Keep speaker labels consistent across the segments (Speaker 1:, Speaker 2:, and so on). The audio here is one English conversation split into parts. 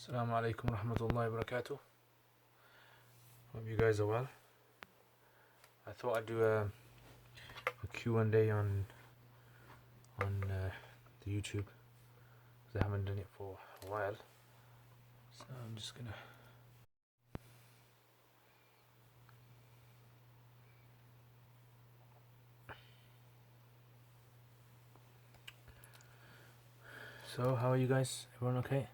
Speaker 1: Assalamu alaikum wa rahmatullahi wa barakatuh. Hope you guys are well. I thought I'd do a Q&A on the YouTube because I haven't done it for a while. So I'm just gonna So how are you guys? Everyone okay?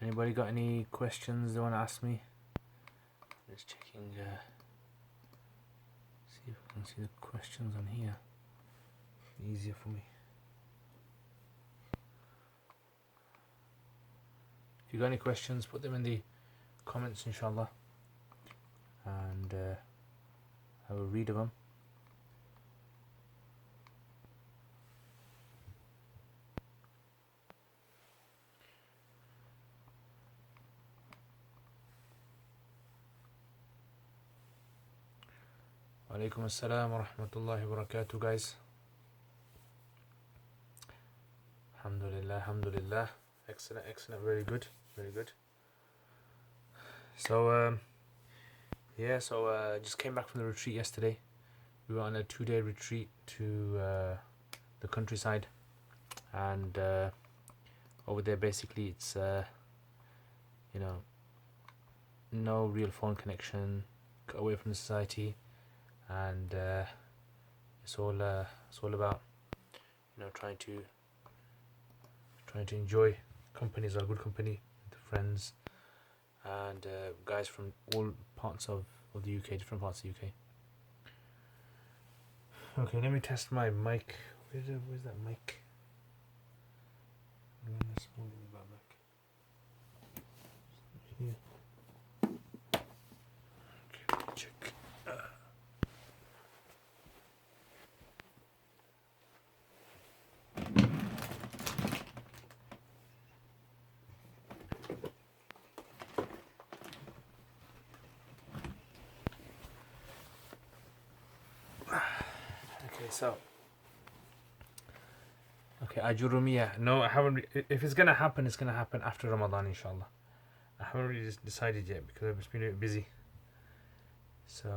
Speaker 1: Anybody got any questions they want to ask me? Just checking see if I can see the questions on here. Easier for me. If you got any questions, put them in the comments, inshallah, and I will read of them. Walaikum assalam wa rahmatullahi wa barakatuh, guys. Alhamdulillah, alhamdulillah. Excellent, excellent, very good, very good. So just came back from the retreat yesterday. We were on a 2-day retreat to the countryside, and over there basically it's no real phone connection, cut away from the society, and it's all about trying to enjoy companies, or good company, with friends and guys from all parts of the UK, different parts of the UK. Okay, let me test my mic. Where's that mic? Let's hold it about mic. Here. Okay, let me check. Okay, Ajurumiyah. No, I haven't. If it's gonna happen, it's gonna happen after Ramadan, inshallah. I haven't really decided yet because I've just been a bit busy. So,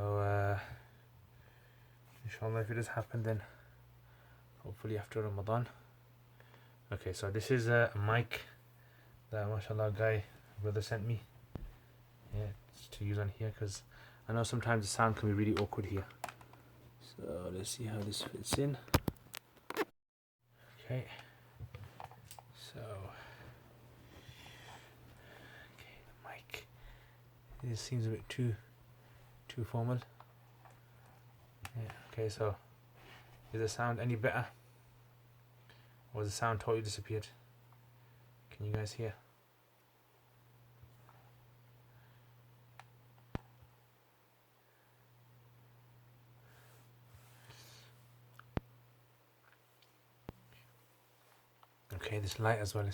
Speaker 1: inshallah, if it does happen, then hopefully after Ramadan. Okay, so this is a mic that, mashallah, brother sent me. Yeah, it's to use on here because I know sometimes the sound can be really awkward here. So let's see how this fits in. Okay, so the mic. This seems a bit too formal. Yeah. Okay, so is the sound any better, or has the sound totally disappeared? Can you guys hear? Okay, this light as well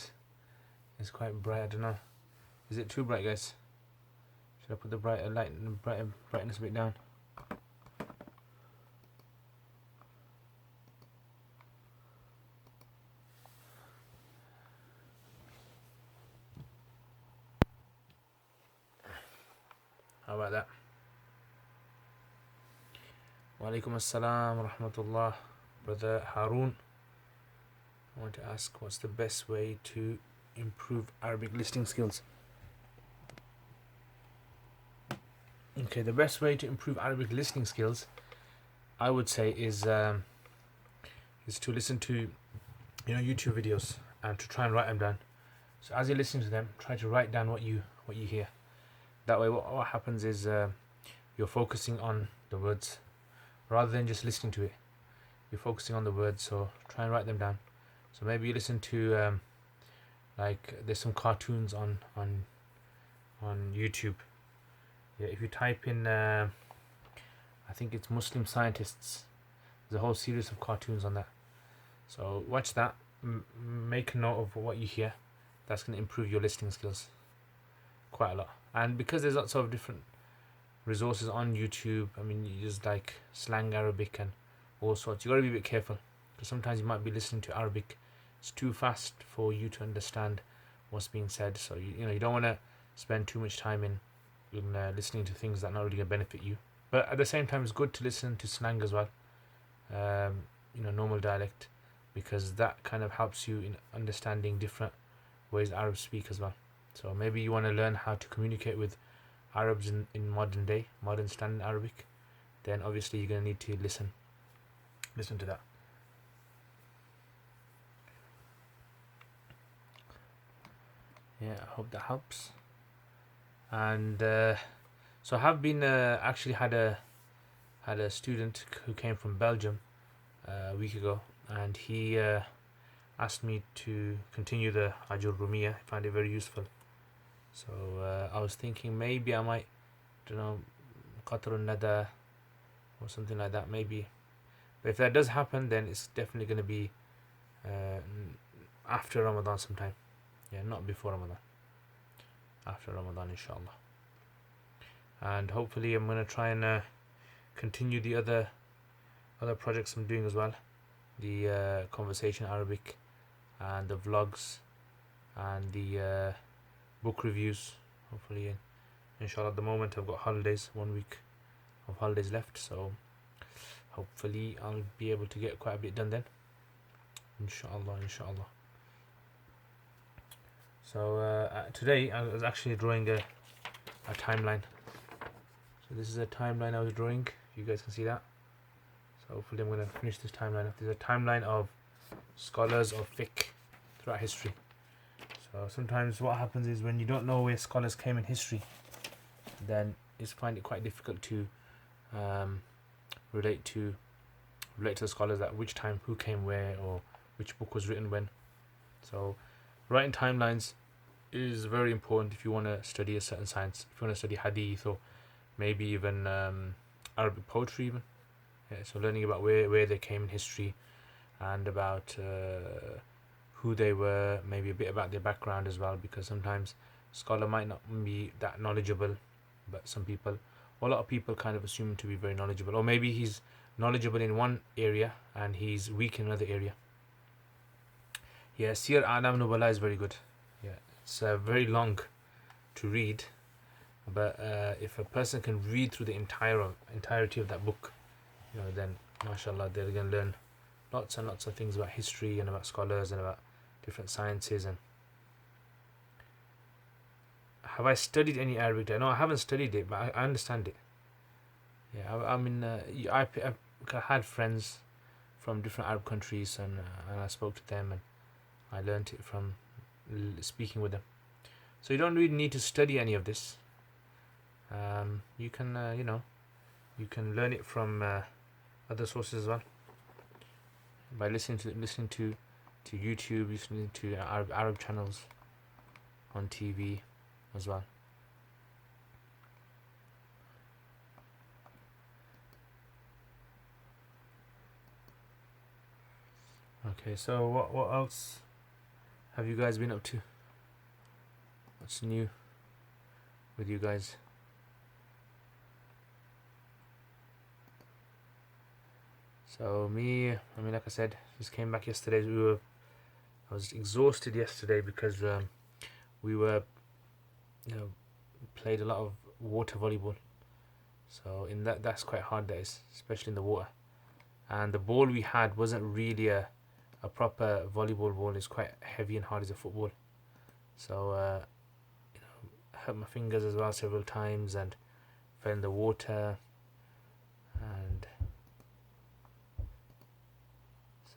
Speaker 1: is quite bright. I don't know. Is it too bright, guys? Should I put the brightness a bit down? How about that? Walaikum assalam wa rahmatullah. Brother Harun, I want to ask, what's the best way to improve Arabic listening skills? Okay, the best way to improve Arabic listening skills, I would say, is to listen to YouTube videos and to try and write them down. So as you're listening to them, try to write down what you hear. That way, what happens is you're focusing on the words rather than just listening to it. You're focusing on the words, so try and write them down. So maybe you listen to there's some cartoons on YouTube. Yeah, if you type in I think it's Muslim Scientists, there's a whole series of cartoons on that. So watch that, make a note of what you hear. That's going to improve your listening skills quite a lot. And because there's lots of different resources on YouTube, I mean, you just like slang Arabic and all sorts. You got to be a bit careful because sometimes you might be listening to Arabic. It's too fast for you to understand what's being said. So you don't want to spend too much time in listening to things that are not really going to benefit you. But at the same time, it's good to listen to slang as well, normal dialect, because that kind of helps you in understanding different ways Arabs speak as well. So maybe you want to learn how to communicate with Arabs in modern standard Arabic, then obviously you're going to need to listen to that. Yeah, I hope that helps. And so I have been actually had a student who came from Belgium a week ago, and he asked me to continue the Ajur Rumiyya. I found it very useful. So I was thinking maybe I might, Qatrun Nada or something like that, maybe. But if that does happen, then it's definitely going to be after Ramadan sometime. Yeah, not before Ramadan. After Ramadan, inshallah. And hopefully I'm going to try and continue the other projects I'm doing as well. The conversation Arabic and the vlogs and the book reviews. Hopefully, inshallah, at the moment I've got holidays, 1 week of holidays left, so hopefully I'll be able to get quite a bit done then. Inshallah. So today I was actually drawing a timeline. So this is a timeline I was drawing. You guys can see that. So hopefully I'm going to finish this timeline. There's a timeline of scholars of fiqh throughout history. So sometimes what happens is when you don't know where scholars came in history, then it's find it quite difficult to relate to the scholars at which time, who came where, or which book was written when. So writing timelines is very important if you want to study a certain science. If you want to study hadith or maybe even Arabic poetry even. Yeah, so learning about where they came in history and about who they were, maybe a bit about their background as well, because sometimes scholar might not be that knowledgeable, but a lot of people kind of assume him to be very knowledgeable, or maybe he's knowledgeable in one area and he's weak in another area. Yeah, Sir A'lam Nubala is very good. Yeah, it's very long to read, but if a person can read through the entirety of that book, then mashallah, they're going to learn lots and lots of things about history and about scholars and about different sciences. And have I studied any Arabic? No, I haven't studied it, but I understand it. Yeah, I had friends from different Arab countries, and I spoke to them, and I learned it from speaking with them. So you don't really need to study any of this. You can you can learn it from other sources as well, by listening to YouTube, listening to Arab channels on TV as well. Okay, so what else have you guys been up to? What's new with you guys? So me, like I said, just came back yesterday. I was exhausted yesterday because we were, played a lot of water volleyball. So that's quite hard, that is, especially in the water. And the ball we had wasn't really a proper volleyball ball. It's quite heavy and hard as a football. So I hurt my fingers as well several times and fell in the water. And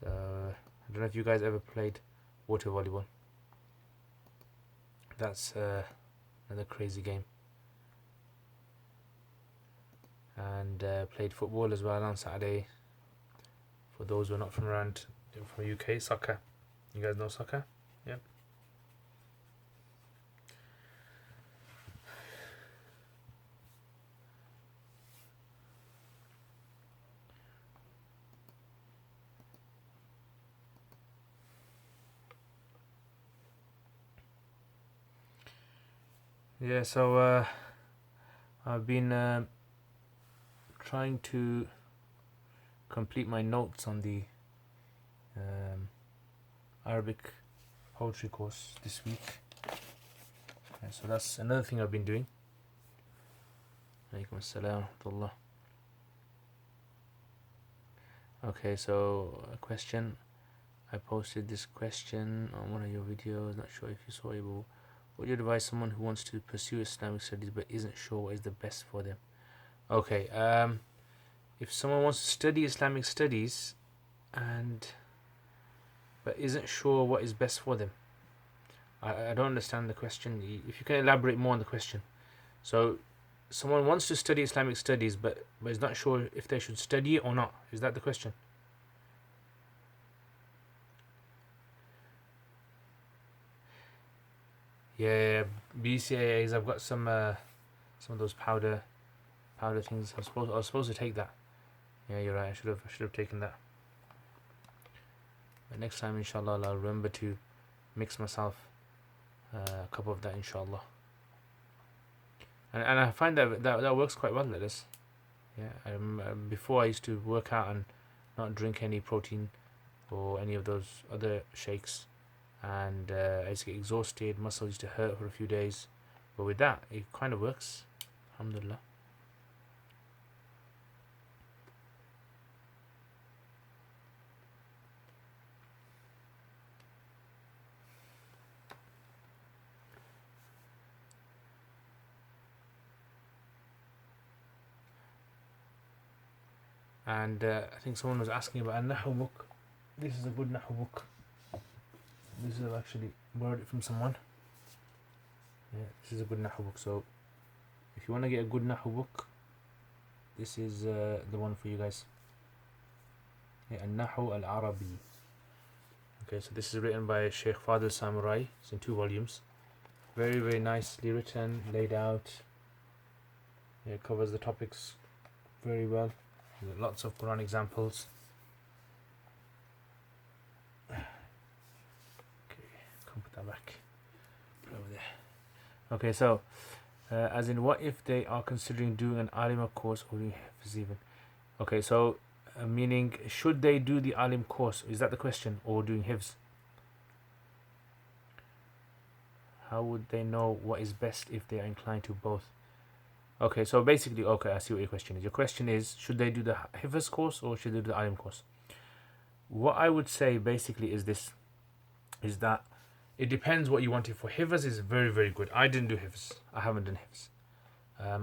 Speaker 1: so I don't know if you guys ever played water volleyball. That's another crazy game. And played football as well on Saturday. For those who are not from UK, soccer. You guys know soccer? Yep. Yeah, so I've been trying to complete my notes on the Arabic poetry course this week. Yeah, so that's another thing I've been doing. Alaikum assalam wa rahmatullah. Okay, so a question. I posted this question on one of your videos. Not sure if you saw it. But would you advise someone who wants to pursue Islamic studies but isn't sure what is the best for them? Okay, if someone wants to study Islamic studies and but isn't sure what is best for them, I don't understand the question. If you can elaborate more on the question. So, someone wants to study Islamic studies but is not sure if they should study it or not. Is that the question? Yeah, BCAAs. I've got some of those powder things. I was supposed to take that. Yeah, you're right. I should have taken that. But next time, inshallah, I'll remember to mix myself a cup of that, inshallah. And I find that works quite well. That is. Yeah. Before I used to work out and not drink any protein or any of those other shakes, and I used to get exhausted. Muscles used to hurt for a few days, but with that, it kind of works. Alhamdulillah. And I think someone was asking about a Nahu book. This is a good Nahu book. This is actually borrowed it from someone. Yeah, this is a good Nahu book. So, if you want to get a good Nahu book, this is the one for you guys. Yeah, Nahu al-Arabi. Okay, so this is written by Sheikh Fadil Samurai. It's in 2 volumes. Very, very nicely written, laid out. Yeah, it covers the topics very well. Lots of Quran examples. Okay, can't put that back. Put it over there. Okay, so as in, what if they are considering doing an Alima course or doing Hifz even? Okay, so meaning, should they do the Alim course? Is that the question? Or doing Hifz? How would they know what is best if they are inclined to both? Okay, so basically, okay, I see what your question is. Your question is, should they do the Hifz course or should they do the Alim course? What I would say basically is this, is that it depends what you want it for. Hifz is very, very good. I didn't do Hifz. I haven't done Hifz.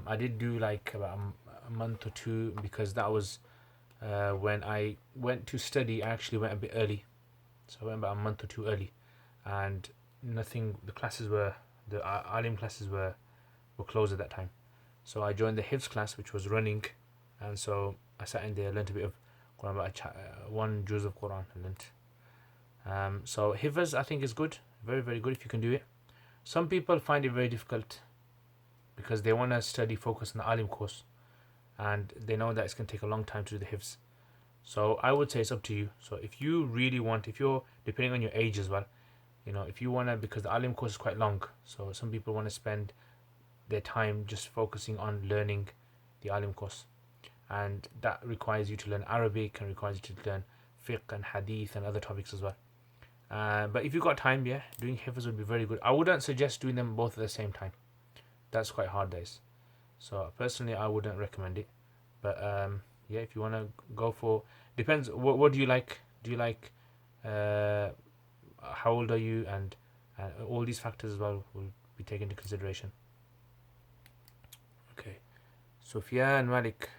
Speaker 1: I did do like about a month or 2 because that was when I went to study. I actually went a bit early. So I went about a month or 2 early. And the Alim classes were closed at that time. So I joined the Hifz class, which was running, and so I sat in there, learnt a bit of Quran, about 1 juz of Quran I learnt. So Hifz, I think, is good, very, very good if you can do it. Some people find it very difficult because they want to study, focus on the Alim course, and they know that it's going to take a long time to do the Hifz. So I would say it's up to you. So if you really want, if you're, depending on your age as well, if you want to, because the Alim course is quite long, so some people want to spend their time just focusing on learning the Alim course, and that requires you to learn Arabic and requires you to learn Fiqh and Hadith and other topics as well. But if you've got time, doing Hifz would be very good. I wouldn't suggest doing them both at the same time. That's quite hard days. So personally, I wouldn't recommend it. But if you want to go for, depends. What do you like? Do you like? How old are you? And all these factors as well will be taken into consideration. Okay, Sufyan Malik,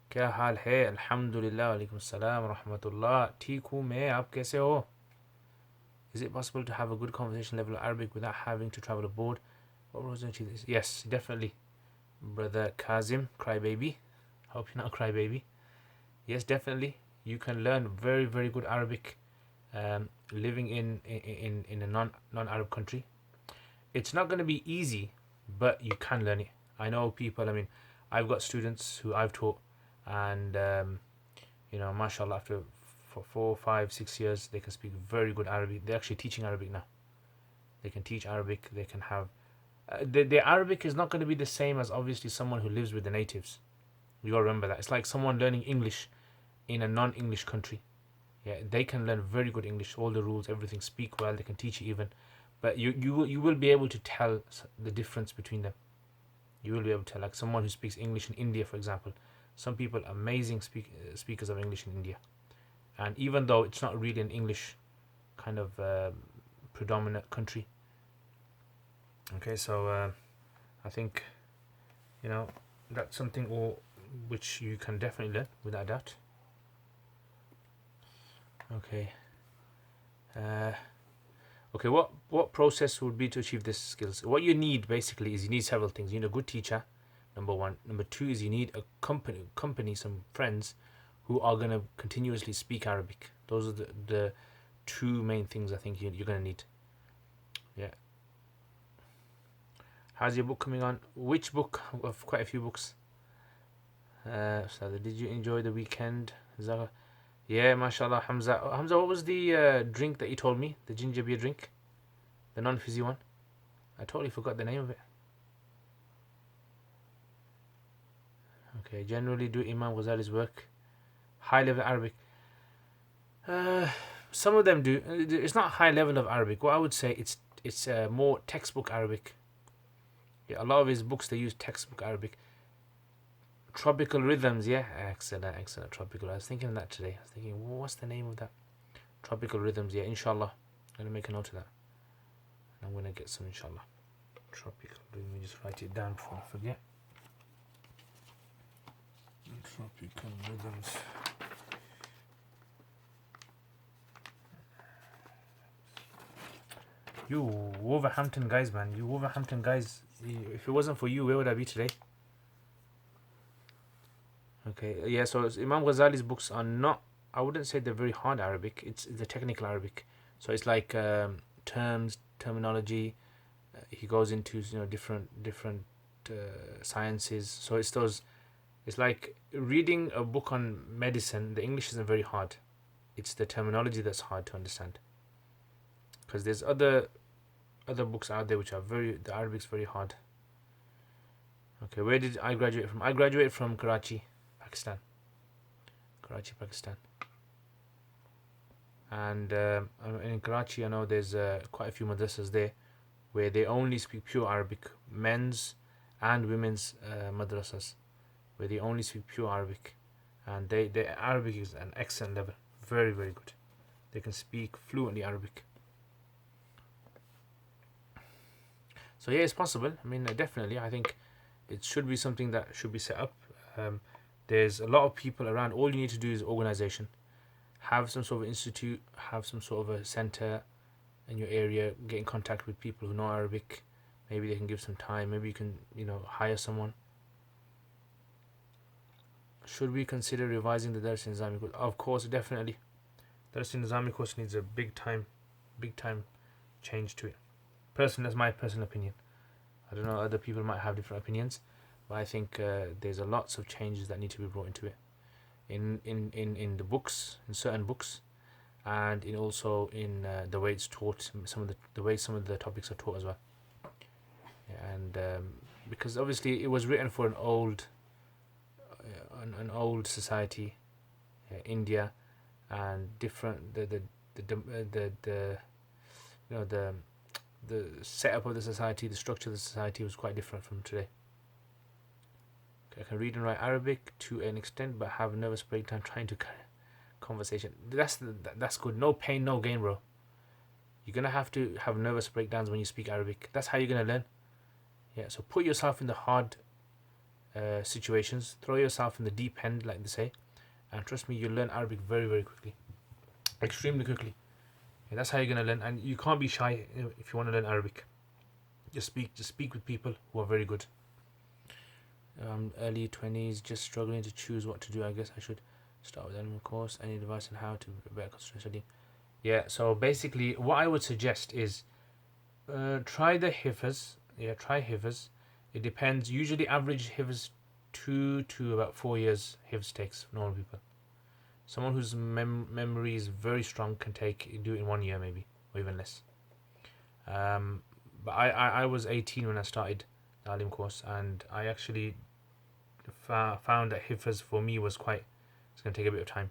Speaker 1: क्या हाल है? अल्हम्दुलिल्लाह, वालेकुम अस्सलाम रहमतुल्लाह. ठीक हूँ मैं, आप कैसे हो? Is it possible to have a good conversation level of Arabic without having to travel abroad? What was it? Yes, definitely, brother Kazim, crybaby. Hope you're not a crybaby. Yes, definitely, you can learn very, very good Arabic, living in a non-Arab country. It's not going to be easy, but you can learn it. I know people. I mean, I've got students who I've taught, and mashallah, after 4, 5, 6 years, they can speak very good Arabic. They're actually teaching Arabic now. They can teach Arabic. They can have the Arabic is not going to be the same as obviously someone who lives with the natives. You gotta remember that. It's like someone learning English in a non-English country. Yeah, they can learn very good English, all the rules, everything, speak well. They can teach you even, but you will be able to tell the difference between them. You will be able to tell, like someone who speaks English in India, for example. Some people amazing speakers of English in India, and even though it's not really an English kind of predominant country. Okay, so I think that's something which you can definitely learn without doubt. Okay. Okay, what process would be to achieve this skills? What you need basically is you need several things. You need a good teacher, number one. Number two is you need a company, some friends who are going to continuously speak Arabic. Those are the two main things I think you're going to need. Yeah. How's your book coming on? Which book? Of quite a few books. So did you enjoy the weekend? Zakat? Yeah, mashallah, Hamza. Hamza, what was the drink that you told me? The ginger beer drink? The non-fizzy one? I totally forgot the name of it. Okay, generally do Imam Ghazali's work. High level Arabic. Some of them do. It's not high level of Arabic. What I would say, it's more textbook Arabic. Yeah, a lot of his books, they use textbook Arabic. Tropical Rhythms, yeah, excellent. Tropical. I was thinking of that today. I was thinking, what's the name of that? Tropical Rhythms, yeah, inshallah. I'm gonna make a note of that. And I'm gonna get some, inshallah. Tropical. Let me just write it down before I forget. Tropical Rhythms. You Wolverhampton guys, man. You Wolverhampton guys. If it wasn't for you, where would I be today? Okay, yeah, so Imam Ghazali's books are not, I wouldn't say they're very hard Arabic. It's the technical Arabic. So it's like terms, terminology. He goes into different sciences. So it's those. It's like reading a book on medicine. The English isn't very hard. It's the terminology that's hard to understand. Because there's other books out there which are the Arabic's very hard. Okay, where did I graduate from? I graduated from Karachi, Pakistan. Karachi, Pakistan. And in Karachi, I know there's quite a few madrasas there where they only speak pure Arabic, men's and women's madrasas, where they only speak pure Arabic, and their Arabic is an excellent level, very very good. They can speak fluently Arabic. So yeah, it's possible. I mean, definitely, I think it should be something that should be set up. There's a lot of people around. All you need to do is organization. Have some sort of institute, have some sort of a center in your area, get in contact with people who know Arabic. Maybe they can give some time. Maybe you can, hire someone. Should we consider revising the Dars in Islamic course? Of course, definitely. Dars in Islamic course needs a big time change to it. That's my personal opinion. I don't know, other people might have different opinions, but I think there's lots of changes that need to be brought into it. In the books, in certain books, and also in the way it's taught, the way some of the topics are taught as well. Yeah, and because obviously it was written for an old society, India, and different the setup of the society, the structure of the society was quite different from today. I can read and write Arabic to an extent, but have a nervous breakdown trying to conversation. That's good. No pain, no gain, bro. You're gonna have to have nervous breakdowns when you speak Arabic. That's how you're gonna learn. Yeah. So put yourself in the hard situations. Throw yourself in the deep end, like they say, and trust me, you'll learn Arabic very, very quickly, extremely quickly. Yeah, that's how you're gonna learn, and you can't be shy if you want to learn Arabic. Just speak with people who are very good. Early 20s, just struggling to choose what to do. I guess I should start with animal course. Any advice on how to better concentrate studying? Yeah, so basically what I would suggest is try the Hifz. Yeah, try Hifz. It depends. Usually average Hifz 2 to about 4 years Hifz takes for normal people. Someone whose memory is very strong can do it in 1 year maybe, or even less. But I was 18 when I started the Alim course, and I actually found that Hifz for me it's going to take a bit of time.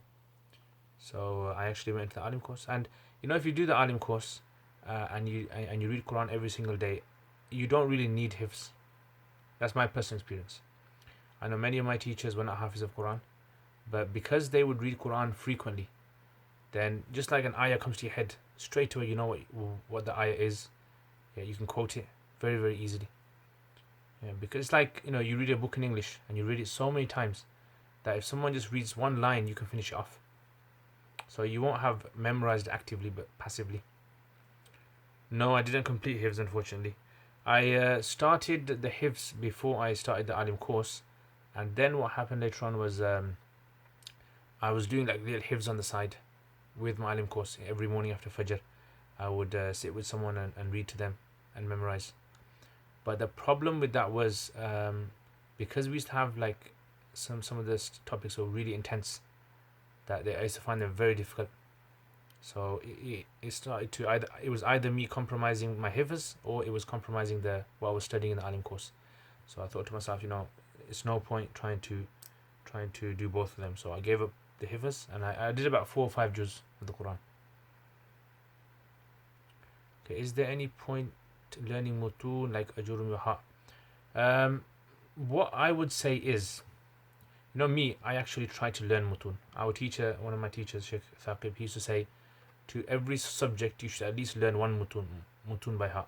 Speaker 1: So I actually went into the Alim course, and if you do the Alim course, and you read Quran every single day, you don't really need Hifz. That's my personal experience. I know many of my teachers were not Hafiz of Quran, but because they would read Quran frequently, then just like an ayah comes to your head, straight away you know what the ayah is. Yeah, you can quote it very, very easily. Yeah, because it's like, you read a book in English and you read it so many times that if someone just reads one line, you can finish it off. So you won't have memorized actively, but passively. No, I didn't complete Hifz, unfortunately. I started the Hifz before I started the Alim course, and then what happened later on was I was doing like little Hifz on the side with my Alim course. Every morning after Fajr, I would sit with someone and read to them and memorize. But the problem with that was because we used to have like some of the topics were really intense, that I used to find them very difficult. So it started to it was either me compromising my Hifz or it was compromising what I was studying in the Alim course. So I thought to myself, it's no point trying to do both of them. So I gave up the Hifz and I did about 4 or 5 juz of the Quran. Okay, is there any point learning mutun like Ajurum Yaha? What I would say is, me, I actually try to learn mutun. Our teacher, one of my teachers, Sheikh Thaqib, he used to say, to every subject you should at least learn one mutun by heart.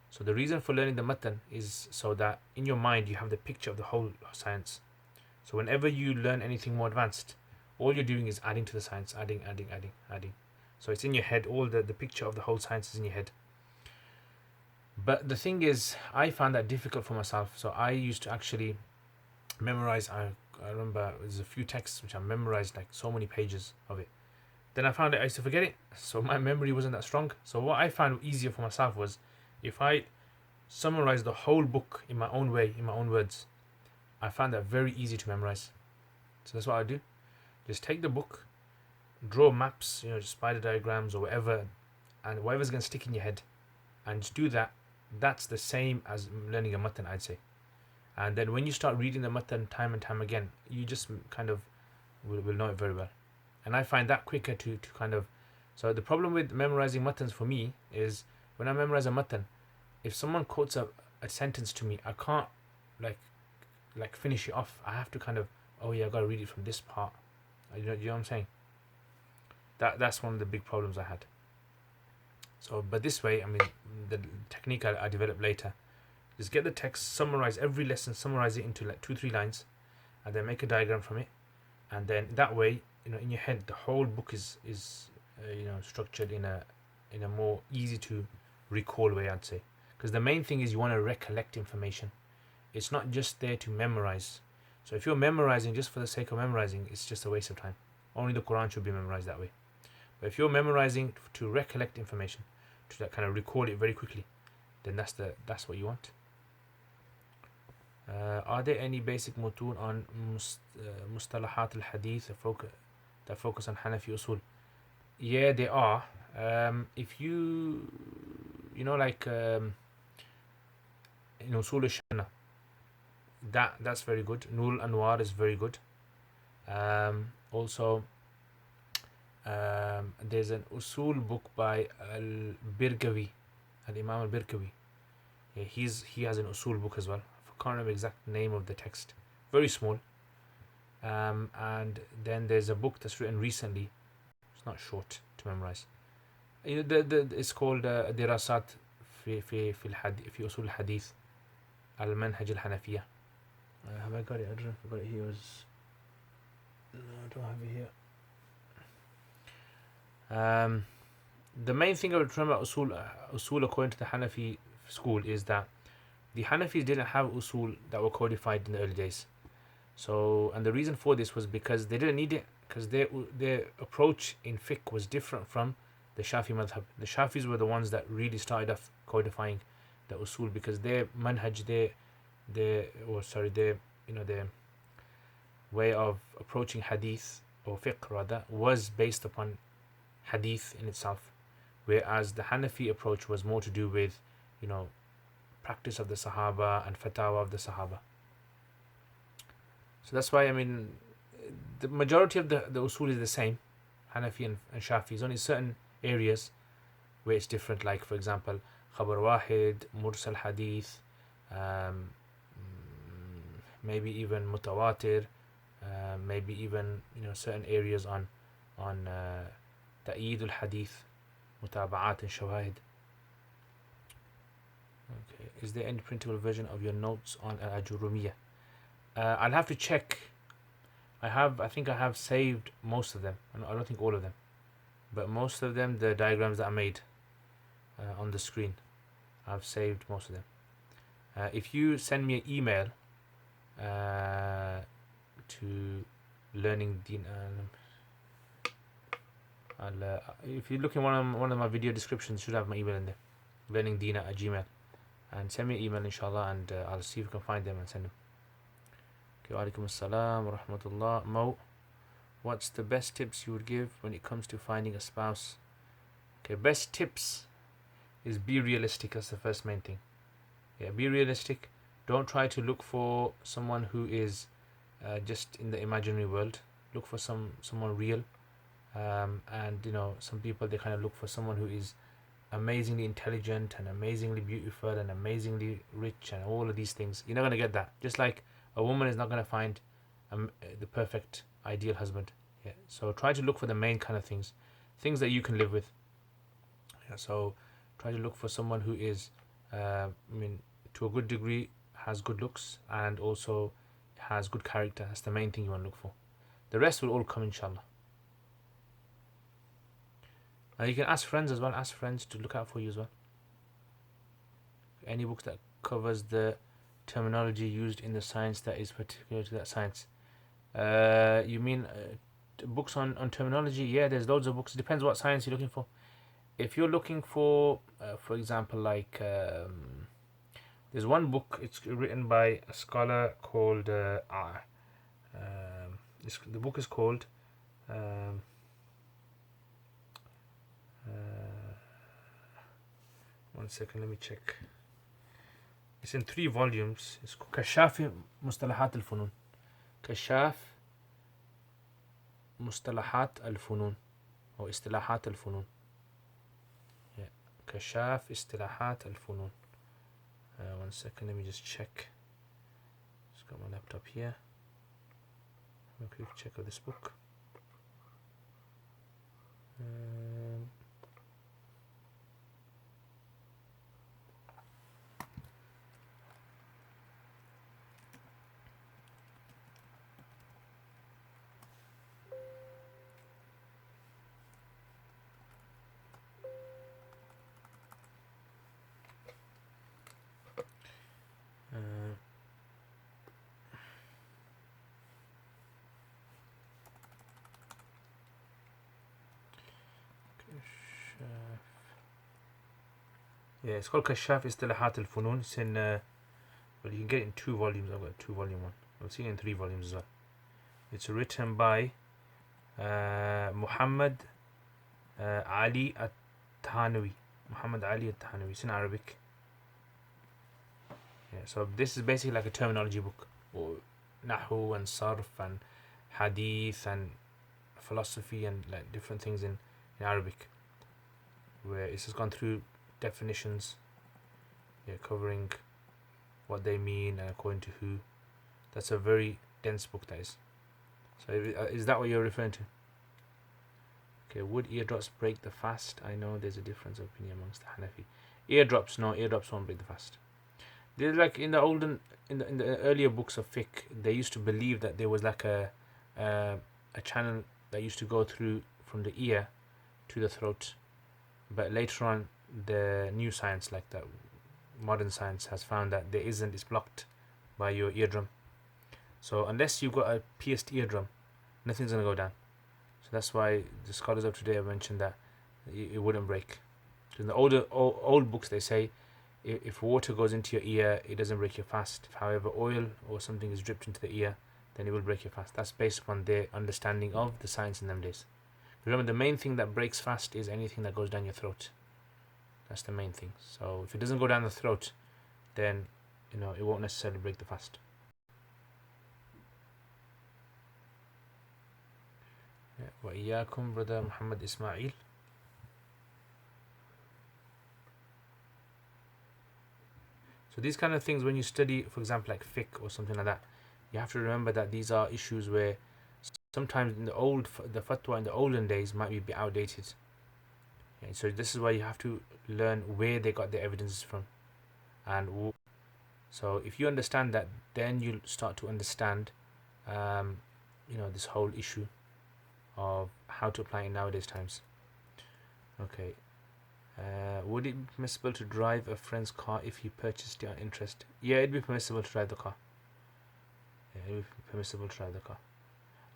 Speaker 1: So the reason for learning the matan is so that in your mind you have the picture of the whole science. So whenever you learn anything more advanced, all you're doing is adding to the science, adding. So it's in your head, all the picture of the whole science is in your head. But the thing is, I found that difficult for myself. So I used to actually memorize. I remember there's a few texts which I memorized, like so many pages of it. Then I found I used to forget it, so my memory wasn't that strong. So what I found easier for myself was if I summarize the whole book in my own way, in my own words. I found that very easy to memorize. So that's what I do. Just take the book, draw maps, just spider diagrams or whatever, and whatever's going to stick in your head, and just do that. That's the same as learning a matan, I'd say. And then when you start reading the matan time and time again, you just kind of will know it very well. And I find that quicker to kind of. So the problem with memorizing matans for me is when I memorize a matan, if someone quotes a sentence to me, I can't like finish it off. I have to kind of, I gotta read it from this part. You know what I'm saying? That's one of the big problems I had. So, but this way, the technique I developed later is get the text, summarize every lesson, summarize it into like 2-3 lines, and then make a diagram from it, and then that way, in your head, the whole book is structured in a more easy to recall way, I'd say. Because the main thing is you want to recollect information. It's not just there to memorize. So if you're memorizing just for the sake of memorizing, it's just a waste of time. Only the Quran should be memorized that way. But if you're memorizing to recollect information, to kind of recall it very quickly, then that's what you want. Are there any basic mutun on mustalahat al-hadith that focus on Hanafi usul? Yeah, there are. If you like in usul al-shana, that's very good. Nul Anwar is very good. Also, there's an usul book by al-Birkawi, al-Imam al-Birkawi. Yeah, he has an usul book as well. I can't remember the exact name of the text. Very small. And then there's a book that's written recently. It's not short to memorize. It's called Dirasat في usul al-hadith al-manhaj al-hanafiyya. Have I got it? I don't know if I got it here. No, I don't have it here. The main thing I would remember about usul according to the Hanafi school is that the Hanafis didn't have usul that were codified in the early days. So, and the reason for this was because they didn't need it, because their approach in fiqh was different from the Shafi madhab. The Shafis were the ones that really started off codifying the usul, because their manhaj, their way of approaching hadith, or fiqh rather, was based upon hadith in itself, whereas the Hanafi approach was more to do with practice of the Sahaba and fatwa of the Sahaba. So that's why the majority of the usul is the same, Hanafi and Shafi. There's only certain areas where it's different, like for example khabar wahid, mursal hadith, um, maybe even mutawatir, maybe even certain areas on ta'eed al hadith, mutaba'at and shawahid. Okay, is there any printable version of your notes on Ajurumiyya? I'll have to check. I think I have saved most of them. I don't think all of them, but most of them, the diagrams that I made on the screen, I've saved most of them. If you send me an email to learning Deen, if you look in one of my video descriptions, should have my email in there, learningdeen@gmail, and send me an email inshallah, and I'll see if we can find them and send them. Okay, walaikum assalam wa rahmatullah. Mo, what's the best tips you would give when it comes to finding a spouse? Okay, best tips is be realistic. That's the first main thing. Yeah, be realistic. Don't try to look for someone who is just in the imaginary world. Look for someone real. And some people, they kind of look for someone who is amazingly intelligent and amazingly beautiful and amazingly rich and all of these things. You're not going to get that. Just like a woman is not going to find the perfect ideal husband. Yeah. So try to look for the main kind of things that you can live with. Yeah. So try to look for someone who is, to a good degree, has good looks and also has good character. That's the main thing you want to look for. The rest will all come inshallah. You can ask friends as well. Ask friends to look out for you as well. Any books that covers the terminology used in the science that is particular to that science. You mean books on terminology? Yeah, there's loads of books. It depends what science you're looking for. If you're looking for example, like there's one book. It's written by a scholar called. The book is called. One second, let me check. It's in 3 volumes. It's كشاف مصطلحات الفنون. كشاف مصطلحات الفنون أو اصطلاحات الفنون. Yeah. كشاف اصطلاحات الفنون. One second, let me just check. Just got my laptop here. Have a quick check of this book. Yeah, it's called كشاف اصطلاحات الفنون. It's in, well, you can get it in 2 volumes. I've got a 2 volume one. I've seen it in 3 volumes as well. It's written by Muhammad Ali At-Tahanawi. Muhammad Ali At-Tahanawi. It's in Arabic. Yeah, so this is basically like a terminology book, or Nahu and Sarf and Hadith and philosophy and like different things in Arabic, where it's just gone through definitions, covering what they mean and according to who. That's a very dense book, that is. So is that what you're referring to? Okay, would eardrops break the fast? I know there's a difference of opinion amongst the Hanafi. Eardrops won't break the fast. They're like in the earlier books of fiqh, they used to believe that there was like a channel that used to go through from the ear to the throat, but later on the new science, like the modern science, has found that there isn't. It's blocked by your eardrum. So unless you've got a pierced eardrum, nothing's gonna go down. So that's why the scholars of today have mentioned that it wouldn't break. So in the old books, they say if water goes into your ear, it doesn't break your fast. If, however, oil or something is dripped into the ear, then it will break your fast. That's based upon their understanding of the science in them days. Remember, the main thing that breaks fast is anything that goes down your throat. That's the main thing. So if it doesn't go down the throat, then it won't necessarily break the fast. وإياكم, brother Muhammad Ismail. So these kind of things, when you study, for example, like fiqh or something like that, you have to remember that these are issues where sometimes in the fatwa in the olden days might be a bit outdated. Okay, so this is why you have to learn where they got their evidences from, and so if you understand that, then you'll start to understand, this whole issue of how to apply in nowadays times. Okay. Would it be permissible to drive a friend's car if he purchased it on interest? Yeah, it'd be permissible to drive the car. Yeah, it'd be permissible to drive the car.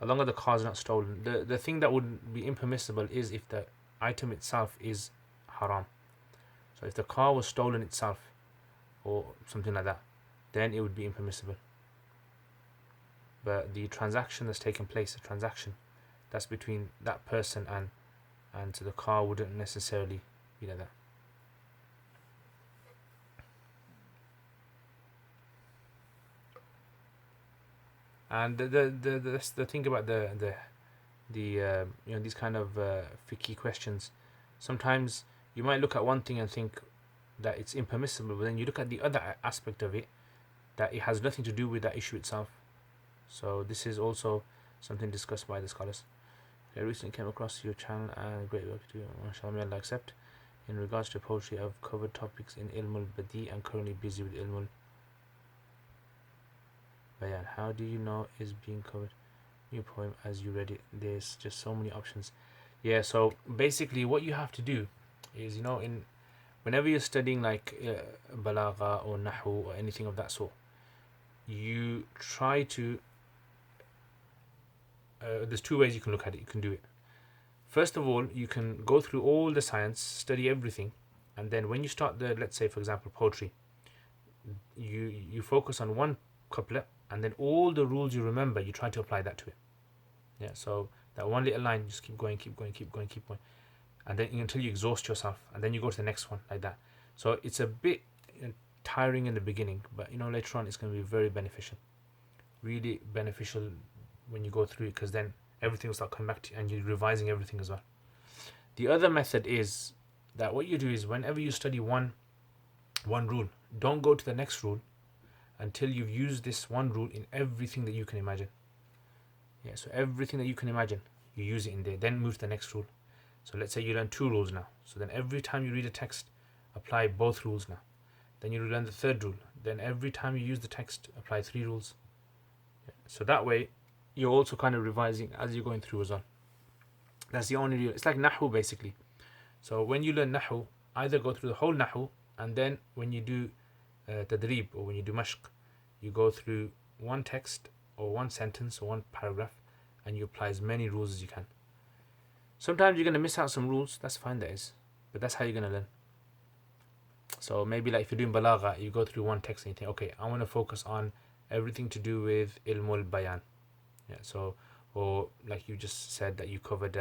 Speaker 1: As long as the car is not stolen. The thing that would be impermissible is if the item itself is haram. So if the car was stolen itself or something like that, then it would be impermissible. But the transaction that's taken place, the transaction that's between that person and so the car wouldn't necessarily be like that. And the thing about the these kind of fiqhy questions, sometimes you might look at one thing and think that it's impermissible, but then you look at the other aspect of it, that it has nothing to do with that issue itself. So this is also something discussed by the scholars. I recently came across your channel and great work to you. MashaAllah, may Allah accept. In regards to poetry, I've covered topics in Ilmul Badi and currently busy with Ilmul Bayan. How do you know is being covered? New poem as you read it. There's just so many options. Yeah, so basically what you have to do is, whenever you're studying like balagha or nahu or anything of that sort, you try to there's two ways you can look at it. You can do it. First of all, you can go through all the science, study everything, and then when you start let's say for example poetry, you focus on one couplet, and then all the rules you remember, you try to apply that to it. Yeah, so that one little line, just keep going, and then until you exhaust yourself, and then you go to the next one like that. So it's a bit tiring in the beginning, but later on it's going to be very beneficial, really beneficial when you go through it, because then everything will start coming back to you and you're revising everything as well. The other method is that what you do is whenever you study one rule, don't go to the next rule until you've used this one rule in everything that you can imagine. Yeah, so everything that you can imagine, you use it in there, then move to the next rule. So let's say you learn 2 rules now, so then every time you read a text, apply both rules now. Then you learn the 3rd rule, then every time you use the text, apply 3 rules. Yeah. So that way you're also kind of revising as you're going through as well. That's the only real, it's like nahu basically. So when you learn nahu, either go through the whole nahu, and then when you do tadrib or when you do mashq, you go through one text or one sentence or one paragraph and you apply as many rules as you can. Sometimes you're going to miss out some rules, that's fine, that is, but that's how you're going to learn. So maybe like if you're doing balagha, you go through one text and you think, okay, I want to focus on everything to do with ilmul bayan. Yeah, so, or like you just said that you covered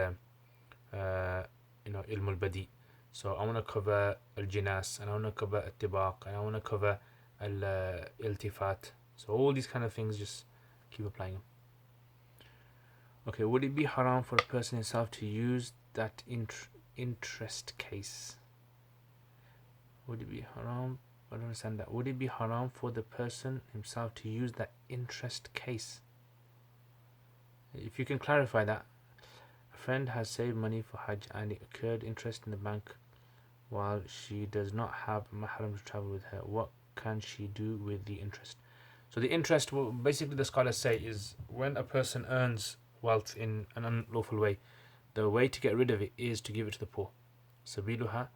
Speaker 1: ilmul badi. So I want to cover al-jinas, and I want to cover al-tibaq, and I want to cover al-iltifat. So all these kind of things, just keep applying them. Okay, would it be haram for a person himself to use that interest case? Would it be haram? I don't understand that. Would it be haram for the person himself to use that interest case? If you can clarify that. A friend has saved money for Hajj and it accrued interest in the bank while she does not have a mahram to travel with her. What can she do with the interest? So the interest, basically the scholars say, is when a person earns wealth in an unlawful way, the way to get rid of it is to give it to the poor. Sabiluha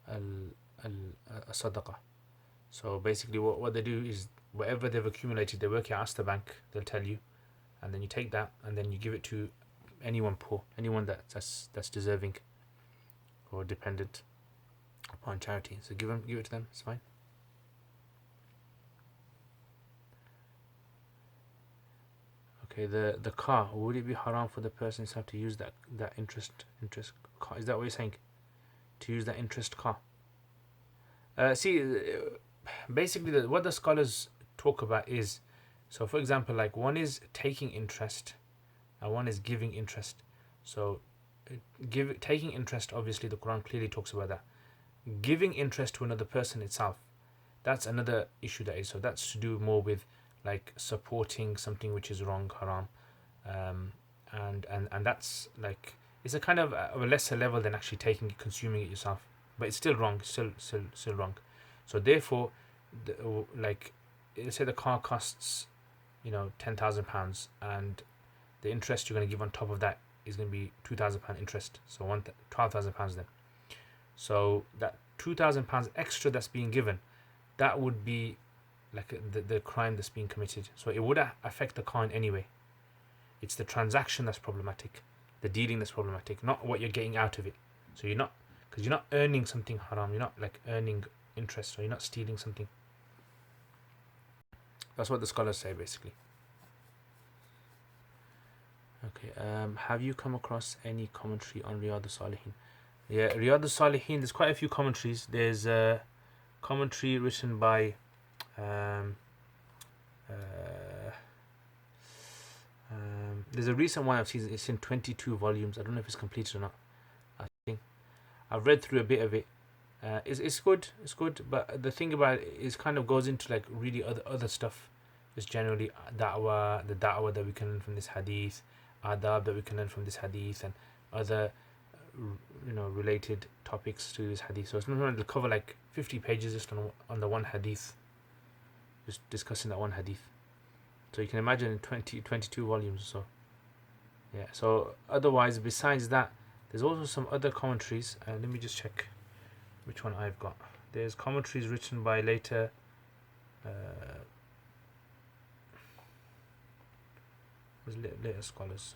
Speaker 1: al-sadaqah. So basically what they do is whatever they've accumulated, they work it, ask the bank, they'll tell you, and then you take that and then you give it to anyone poor, anyone that's deserving or dependent upon charity. So give it to them, it's fine. Okay, the car, would it be haram for the person himself to use that interest car? Is that what you're saying? To use that interest car? Basically what the scholars talk about is, so for example, like one is taking interest and one is giving interest. So taking interest, obviously the Quran clearly talks about that. Giving interest to another person itself, that's another issue that is. So that's to do more with like supporting something which is wrong, haram, and that's like it's a kind of a lesser level than actually taking it, consuming it yourself, but it's still wrong, still wrong. So therefore, like, say the car costs, £10,000, and the interest you're going to give on top of that is going to be £2,000 interest, so £12,000 then. So that £2,000 extra that's being given, that would be like the crime that's being committed. So it would affect the car in any way. It's the transaction that's problematic, the dealing that's problematic, not what you're getting out of it. So because you're not earning something haram, you're not like earning interest, so you're not stealing something. That's what the scholars say basically. Okay, have you come across any commentary on Riyadh al-Salihin? Yeah, Riyadh al-Salihin, there's quite a few commentaries. There's a commentary written by there's a recent one I've seen. It's in 22 volumes. I don't know if it's completed or not. I think I've read through a bit of it. It's good. It's good. But the thing about it is, kind of goes into like really other stuff. Just generally the da'wah that we can learn from this hadith, adab that we can learn from this hadith, and other related topics to this hadith. So it's not going to cover like 50 pages just on the one hadith, just discussing that one hadith. So you can imagine 22 volumes or so. Yeah. So otherwise, besides that, there's also some other commentaries. Let me just check which one I've got. There's commentaries written by later scholars.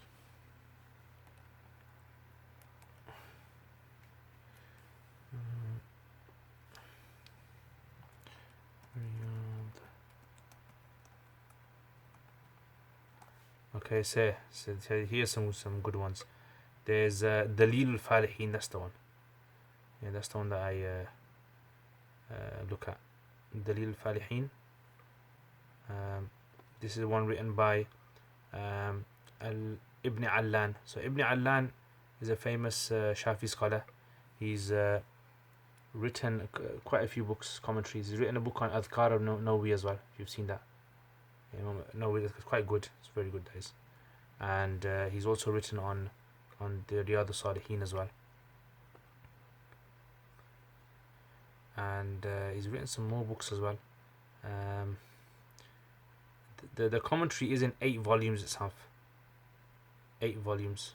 Speaker 1: Okay, so here's some good ones. There's Dalil al-Falihin, that's the one. Yeah, that's the one that I look at. Dalil al-Falihin. This is one written by Ibn Allan. So Ibn Allan is a famous Shafi scholar. He's written quite a few books, commentaries. He's written a book on Adhkar of Nawawi as well, if you've seen that. Nawawi is quite good. It's very good, that is. And he's also written on the Riyadh al-Salihin as well. And he's written some more books as well. The commentary is in 8 volumes itself. 8 volumes.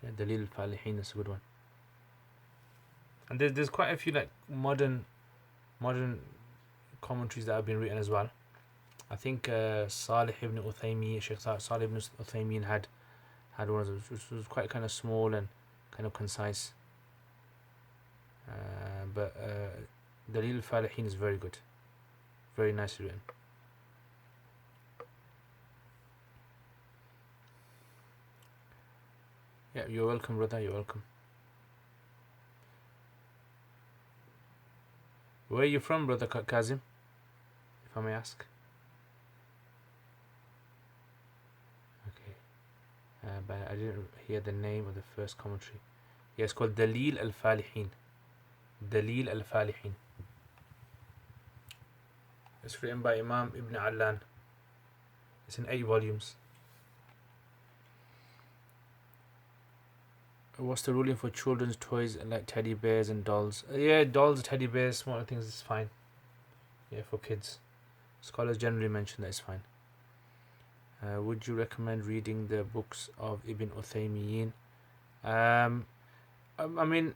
Speaker 1: Yeah, Dalil al-Falihin is a good one. And there's quite a few like modern commentaries that have been written as well. I think Salih ibn Uthaymeen, Sheikh Salih ibn Uthaymeen had one of those, which was quite kind of small and kind of concise. But Dalil al-Falihin is very good, very nicely written. Yeah, you're welcome, brother. You're welcome. Where are you from, brother Kazim, if I may ask? Okay. But I didn't hear the name of the first commentary. Yeah, it's called Dalil al-Falihin. Dalil al-Falihin. It's written by Imam Ibn Allan. It's in 8 volumes. What's the ruling for children's toys like teddy bears and dolls? Yeah, dolls, teddy bears, smaller things is fine. Yeah, for kids. Scholars generally mention that it's fine. Would you recommend reading the books of Ibn Uthaymeen? I mean,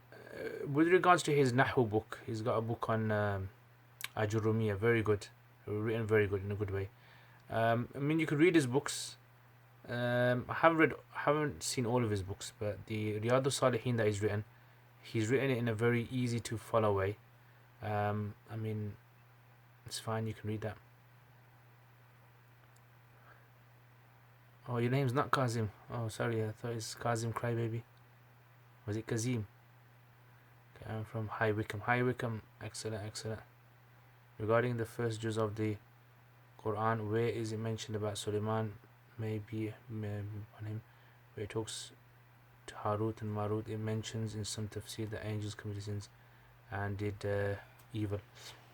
Speaker 1: with regards to his Nahu book, he's got a book on Ajurumiyya, very good, written very good in a good way. I mean, you could read his books. I haven't seen all of his books, but the Riyadh al-Salihin that he's written it in a very easy to follow way. I mean, it's fine, you can read that. Oh, your name's not Kazim. Oh, sorry, I thought it's Kazim Crybaby. Was it Kazim? Okay, I'm from High Wycombe. High Wycombe, excellent. Regarding the first juz of the Quran, where is it mentioned about Suleiman maybe on him, where it talks to Harut and Marut, it mentions in some tafsir the angels committed sins and did evil.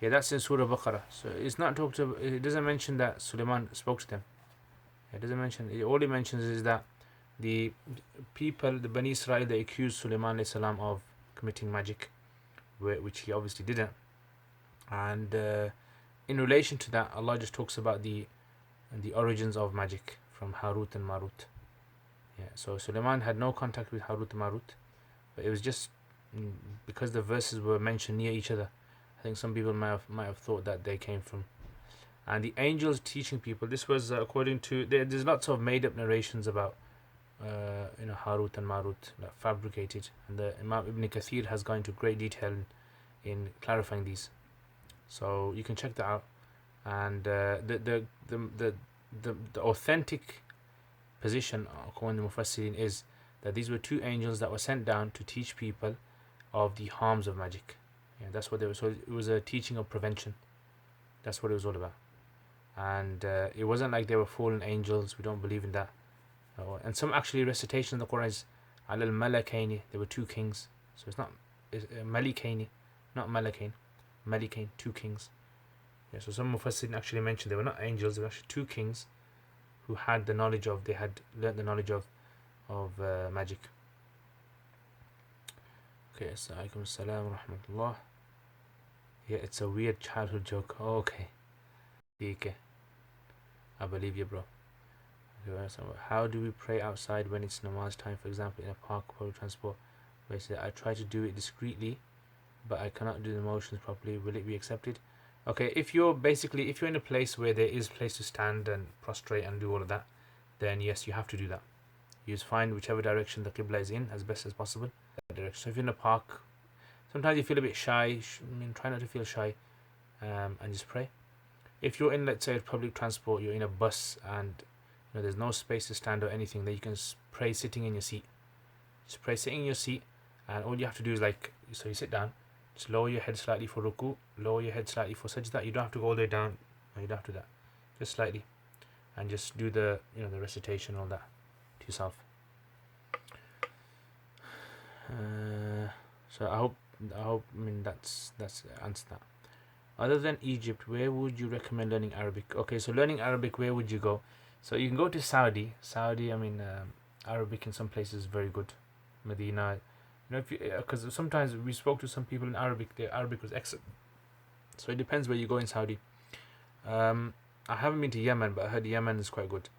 Speaker 1: Yeah, that's in Surah Baqarah. So it's not talked about, it doesn't mention that Suleiman spoke to them. It doesn't mention, all it mentions is that the people, the Bani Israel, they accused Suleiman salam of committing magic, which he obviously didn't. And in relation to that, Allah just talks about the origins of magic from Harut and Marut. Yeah, so Suleiman had no contact with Harut and Marut, but it was just because the verses were mentioned near each other. I think some people might have thought that they came from. And the angels teaching people. This was according to there's lots of made up narrations about Harut and Marut, like fabricated, and the Imam Ibn Kathir has gone into great detail in clarifying these. So you can check that out. And the authentic position according to Mufassirin is that these were two angels that were sent down to teach people of the harms of magic. Yeah, that's what they were. So it was a teaching of prevention. That's what it was all about. And it wasn't like they were fallen angels. We don't believe in that. And some actually recitation in the Quran is Al Malakaini. There were two kings. So it's not Malikaini, not Malakain. Malikain, two kings. Yeah, so some Mufassirin actually mentioned they were not angels. They were actually two kings who had the knowledge of. They had learnt the knowledge of magic. Okay, Assalamualaikum salam rahmatullah. Yeah, it's a weird childhood joke. Oh, okay. Okay. I believe you, bro. Okay, how do we pray outside when it's namaz time, for example, in a park, public transport? Basically, I try to do it discreetly, but I cannot do the motions properly. Will it be accepted? Okay, if you're in a place where there is place to stand and prostrate and do all of that, then yes, you have to do that. You just find whichever direction the Qibla is in as best as possible. That direction. So if you're in a park, sometimes you feel a bit shy. Try not to feel shy, and just pray. If you're in, let's say, public transport, you're in a bus and there's no space to stand or anything, then you can pray sitting in your seat. Just pray sitting in your seat, and all you have to do is so you sit down, just lower your head slightly for ruku, lower your head slightly for sajda. You don't have to go all the way down. No, you don't have to do that. Just slightly, and just do the the recitation, all that to yourself. So I hope that's answered that. Other than Egypt, where would you recommend learning Arabic? Okay, so learning Arabic, where would you go? So you can go to Saudi. Arabic in some places is very good. Medina, because sometimes we spoke to some people in Arabic. Their Arabic was excellent. So it depends where you go in Saudi. I haven't been to Yemen, but I heard Yemen is quite good.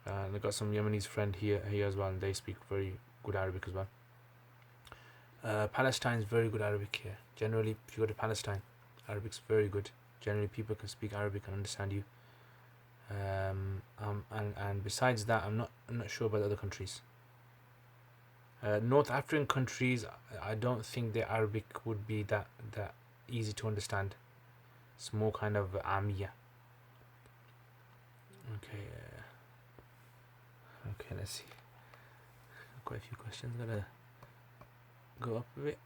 Speaker 1: And I got some Yemenis friend here as well, and they speak very good Arabic as well. Palestine is very good Arabic here. Generally, if you go to Palestine, Arabic's very good. Generally, people can speak Arabic and understand you. And besides that, I'm not sure about the other countries. North African countries, I don't think their Arabic would be that easy to understand. It's more kind of Amiya. Okay, let's see. Quite a few questions. Gotta go up a bit.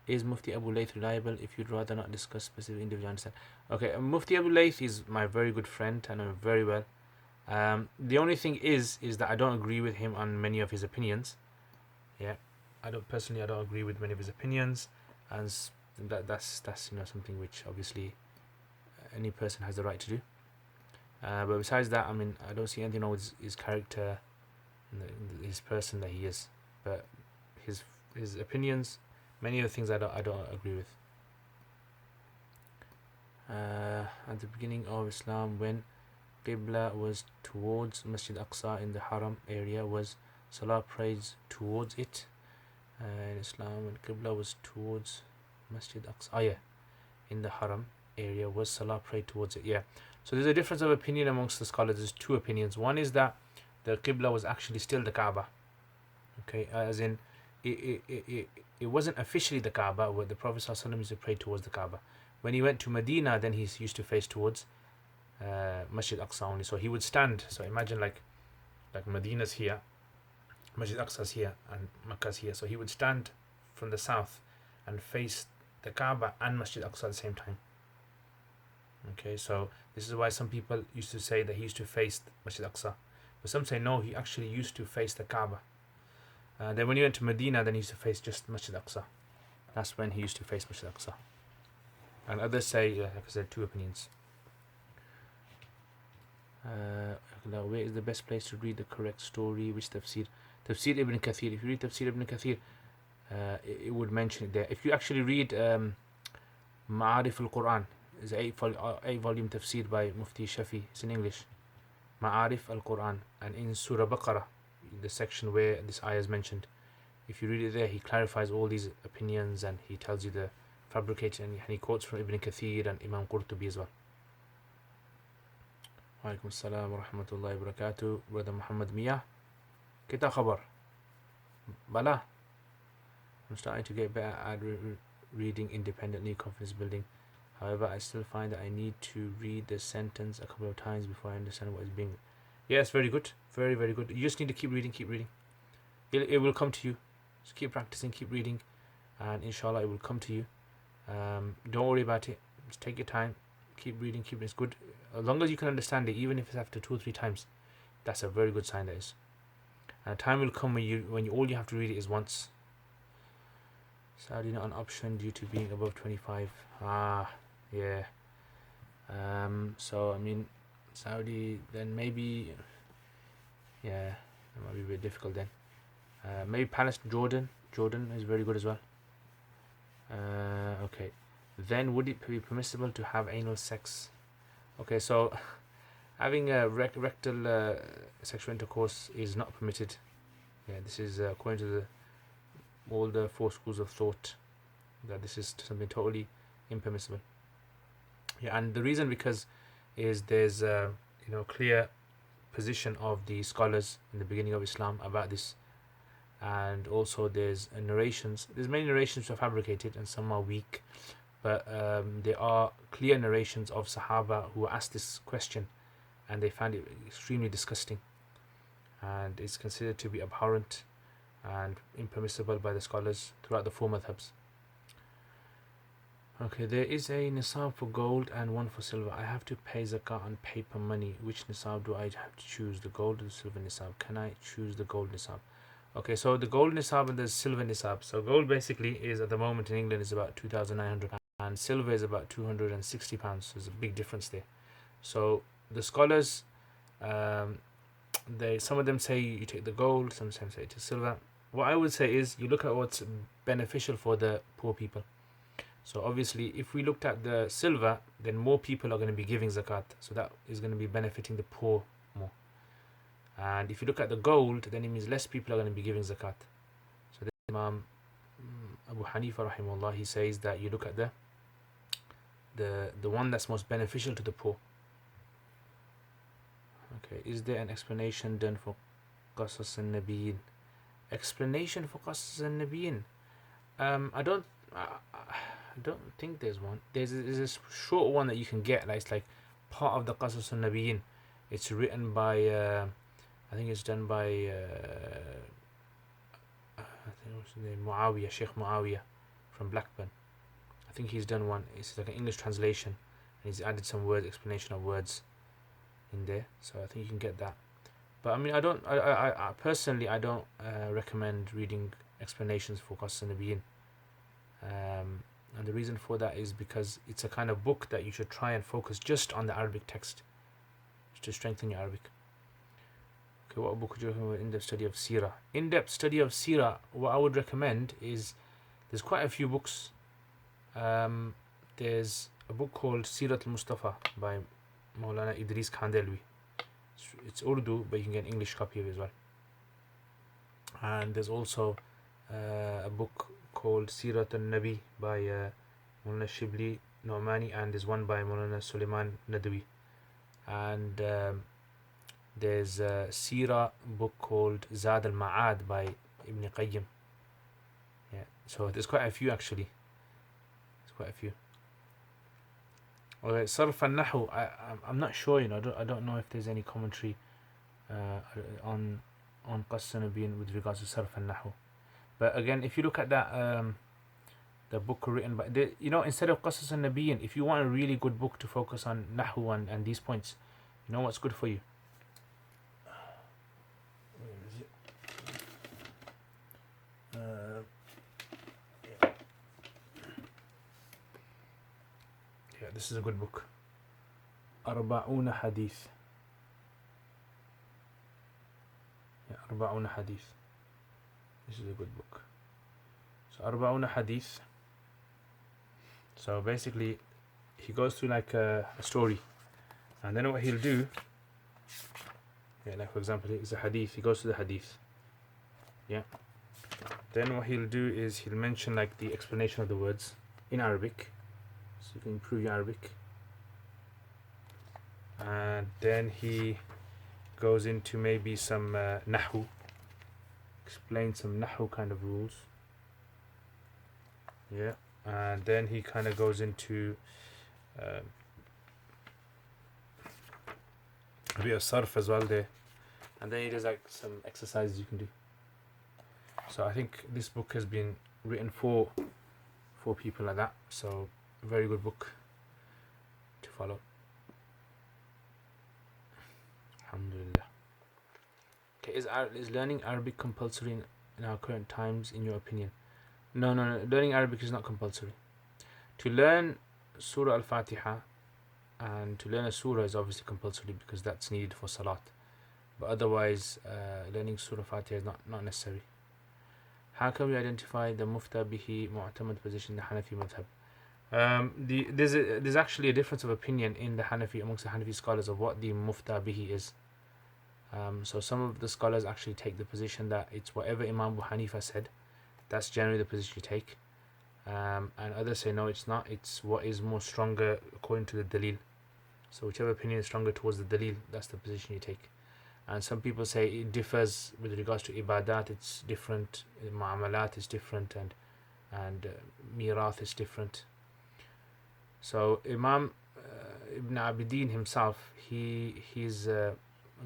Speaker 1: Is Mufti Abu Layth reliable? If you'd rather not discuss specific individual understand. Okay, Mufti Abu Layth is my very good friend. I know him very well. The only thing is that I don't agree with him on many of his opinions. Yeah, I don't agree with many of his opinions, and that's something which obviously any person has the right to do. But besides that, I don't see anything wrong with his character, and his person that he is. But his opinions, many of the things I don't agree with. At the beginning of Islam, when Qibla was towards Masjid Aqsa in the Haram area, was Salah prayed towards it. In Islam, when Qibla was towards Masjid Aqsa, in the Haram area, was Salah prayed towards it. Yeah. So there's a difference of opinion amongst the scholars. There's two opinions. One is that the Qibla was actually still the Kaaba. Okay, as in it wasn't officially the Kaaba, where the Prophet ﷺ used to pray towards the Kaaba. When he went to Medina, then he used to face towards Masjid Aqsa only. So he would stand. So imagine like Medina's here, Masjid Aqsa's here, and Makkah's here. So he would stand from the south and face the Kaaba and Masjid Aqsa at the same time. Okay, so this is why some people used to say that he used to face Masjid Aqsa, but some say no, he actually used to face the Kaaba. Then when he went to Medina, then he used to face just Masjid Aqsa. That's when he used to face Masjid Aqsa. And others say, like I said, two opinions. Where is the best place to read the correct story? Which tafsir? Tafsir Ibn Kathir. If you read Tafsir Ibn Kathir, it would mention it there. If you actually read Ma'arif al-Quran, is an 8-volume tafsir by Mufti Shafi. It's in English. Ma'arif al-Quran. And in Surah Baqarah, the section where this ayah is mentioned, if you read it there, he clarifies all these opinions and he tells you the fabrication, and he quotes from Ibn Kathir and Imam Qurtubi as well. Walaikum assalam wa rahmatullahi wa barakatuh. Brother Muhammad Mia, kita khabar? Bala. I'm starting to get better at reading independently, confidence building. However, I still find that I need to read the sentence a couple of times before I understand what is being. Yes, very good. Very, very good. You just need to keep reading, keep reading. It will come to you. Just keep practicing, keep reading, and inshallah it will come to you. Don't worry about it. Just take your time. Keep reading, keep it. It's good. As long as you can understand it, even if it's after 2 or 3 times, that's a very good sign, that is. And a time will come when all you have to read it is once. Saudi not an option due to being above 25. Yeah. So I mean, Saudi, then maybe, yeah, it might be a bit difficult then. Maybe Palestine, Jordan is very good as well. Okay. Then would it be permissible to have anal sex? Okay, so having a rectal sexual intercourse is not permitted. Yeah, this is according to all the 4 schools of thought, that this is something totally impermissible. Yeah, and the reason because is there's clear position of the scholars in the beginning of Islam about this, and also there's narrations. There's many narrations which are fabricated and some are weak, but there are clear narrations of Sahaba who asked this question and they found it extremely disgusting, and it's considered to be abhorrent and impermissible by the scholars throughout the 4 madhabs. Okay, there is a nisab for gold and one for silver. I have to pay zakat on paper money. Which nisab do I have to choose, the gold or the silver nisab? Can I choose the gold nisab? Okay, so the gold nisab and the silver nisab. So gold basically is at the moment in England is about £2,900 and silver is about £260. So there's a big difference there. So the scholars, some of them say you take the gold, some say you take silver. What I would say is you look at what's beneficial for the poor people. So obviously, if we looked at the silver, then more people are going to be giving zakat. So that is going to be benefiting the poor more. And if you look at the gold, then it means less people are going to be giving zakat. So Imam Abu Hanifa rahimahullah, he says that you look at the one that's most beneficial to the poor. Okay, is there an explanation done for Qasas al-Nabiyyin? Explanation for Qasas al-Nabiyyin? I don't think there's one. There's a short one that you can get. It's like part of the Qasas al-Nabiyyin. It's written by, I think it's done by, I think what's his name, Muawiyah, Sheikh Muawiyah from Blackburn. I think he's done one. It's like an English translation, and he's added some words, explanation of words in there. So I think you can get that. But I mean, I personally, I don't recommend reading explanations for Qasas al-Nabiyyin. And the reason for that is because it's a kind of book that you should try and focus just on the Arabic text to strengthen your Arabic. Okay, what book would you recommend? In-depth study of Seerah. In-depth study of Seerah, what I would recommend is, there's quite a few books. There's a book called Seerat al-Mustafa by Maulana Idris Khandelwi. It's Urdu, but you can get an English copy of it as well. And there's also a book called Sirat al-Nabi by Maulana Shibli Nu'mani, and there's one by Maulana Suleiman Nadwi. And there's a Sirah book called Zad al-Ma'ad by Ibn Qayyim. Yeah, so there's quite a few actually. There's quite a few. Okay, Sarf al-Nahu, I'm not sure, I don't know if there's any commentary on Qasas al-Nabiyyin with regards to Sarf al-Nahu. But again, if you look at that, the book written by instead of Qasas and Nabiyin, if you want a really good book to focus on Nahu and these points, you know what's good for you? Where is it? Yeah, this is a good book. Arba'una Hadith. Yeah, Arba'una Hadith. This is a good book. So Arba'una Hadith. So basically, he goes through like a story, and then what he'll do, like for example, it's a hadith. He goes to the hadith. Yeah. Then what he'll do is he'll mention like the explanation of the words in Arabic, so you can improve your Arabic. And then he goes into maybe some Nahu, explain some Nahu kind of rules. Yeah. And then he kind of goes into a bit of Sarf as well there. And then he does like some exercises you can do. So I think this book has been written for people like that. So a very good book to follow. Alhamdulillah. Okay, is learning Arabic compulsory in our current times, in your opinion? No. Learning Arabic is not compulsory. To learn Surah Al-Fatiha and to learn a surah is obviously compulsory because that's needed for Salat. But otherwise, learning Surah Al-Fatiha is not necessary. How can we identify the Mufta Bihi Mu'tamad position in the Hanafi madhab? There's actually a difference of opinion in the Hanafi, amongst the Hanafi scholars, of what the Mufta Bihi is. So some of the scholars actually take the position that it's whatever Imam Abu Hanifa said. That's generally the position you take. And others say no, it's not. It's what is more stronger according to the Dalil. So whichever opinion is stronger towards the Dalil, that's the position you take. And some people say it differs with regards to Ibadat. It's different. Mu'amalat is different, and Mirath is different. So Imam Ibn Abidin himself, he's